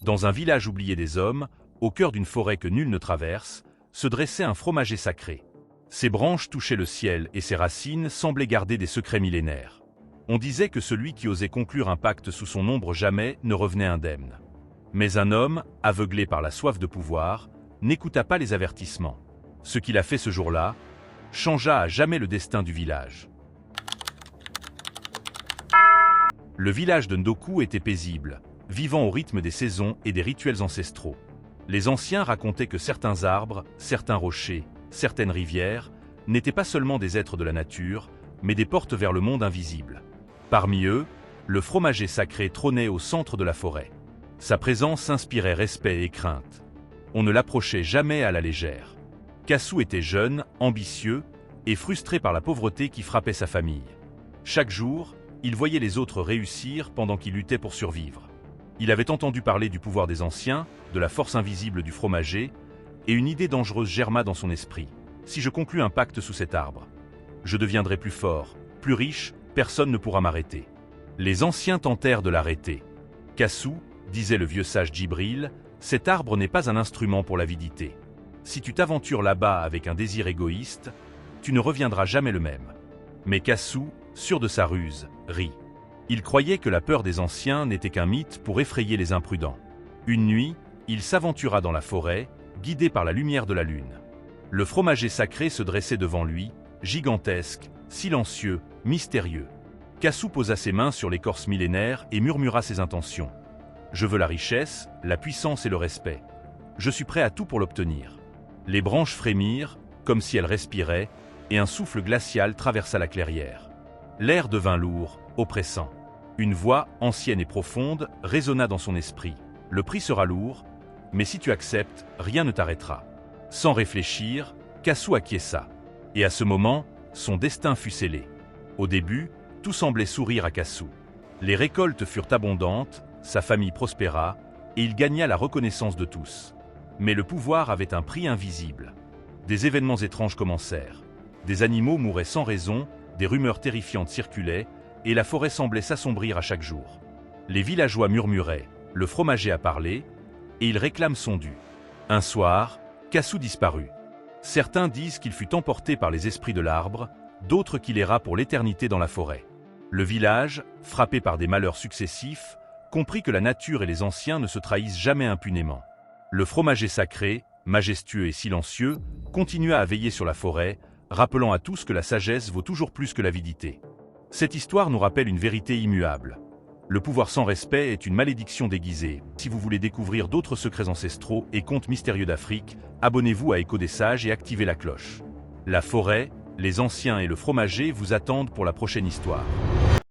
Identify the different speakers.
Speaker 1: Dans un village oublié des hommes, au cœur d'une forêt que nul ne traverse, se dressait un fromager sacré. Ses branches touchaient le ciel et ses racines semblaient garder des secrets millénaires. On disait que celui qui osait conclure un pacte sous son ombre jamais ne revenait indemne. Mais un homme, aveuglé par la soif de pouvoir, n'écouta pas les avertissements. Ce qu'il a fait ce jour-là changea à jamais le destin du village. Le village de Ndoku était paisible, vivant au rythme des saisons et des rituels ancestraux. Les anciens racontaient que certains arbres, certains rochers, certaines rivières n'étaient pas seulement des êtres de la nature, mais des portes vers le monde invisible. Parmi eux, le fromager sacré trônait au centre de la forêt. Sa présence inspirait respect et crainte. On ne l'approchait jamais à la légère. Kasu était jeune, ambitieux et frustré par la pauvreté qui frappait sa famille. Chaque jour, il voyait les autres réussir pendant qu'il luttait pour survivre. Il avait entendu parler du pouvoir des anciens, de la force invisible du fromager, et une idée dangereuse germa dans son esprit. Si je conclus un pacte sous cet arbre, je deviendrai plus fort, plus riche, personne ne pourra m'arrêter. Les anciens tentèrent de l'arrêter. Kasu, disait le vieux sage Djibril, cet arbre n'est pas un instrument pour l'avidité. Si tu t'aventures là-bas avec un désir égoïste, tu ne reviendras jamais le même. Mais Kasu, sûr de sa ruse, rit. Il croyait que la peur des anciens n'était qu'un mythe pour effrayer les imprudents. Une nuit, il s'aventura dans la forêt, guidé par la lumière de la lune. Le fromager sacré se dressait devant lui, gigantesque, silencieux, mystérieux. Kasu posa ses mains sur l'écorce millénaire et murmura ses intentions. « Je veux la richesse, la puissance et le respect. Je suis prêt à tout pour l'obtenir. » Les branches frémirent, comme si elles respiraient, et un souffle glacial traversa la clairière. L'air devint lourd, oppressant. Une voix, ancienne et profonde, résonna dans son esprit. « Le prix sera lourd, mais si tu acceptes, rien ne t'arrêtera. » Sans réfléchir, Kasu acquiesça. Et à ce moment, son destin fut scellé. Au début, tout semblait sourire à Kasu. Les récoltes furent abondantes, sa famille prospéra, et il gagna la reconnaissance de tous. Mais le pouvoir avait un prix invisible. Des événements étranges commencèrent. Des animaux mouraient sans raison, des rumeurs terrifiantes circulaient, et la forêt semblait s'assombrir à chaque jour. Les villageois murmuraient, le fromager a parlé, et il réclame son dû. Un soir, Kasu disparut. Certains disent qu'il fut emporté par les esprits de l'arbre, d'autres qu'il erra pour l'éternité dans la forêt. Le village, frappé par des malheurs successifs, comprit que la nature et les anciens ne se trahissent jamais impunément. Le fromager sacré, majestueux et silencieux, continua à veiller sur la forêt, rappelant à tous que la sagesse vaut toujours plus que l'avidité. Cette histoire nous rappelle une vérité immuable. Le pouvoir sans respect est une malédiction déguisée. Si vous voulez découvrir d'autres secrets ancestraux et contes mystérieux d'Afrique, abonnez-vous à Écho des Sages et activez la cloche. La forêt, les anciens et le fromager vous attendent pour la prochaine histoire.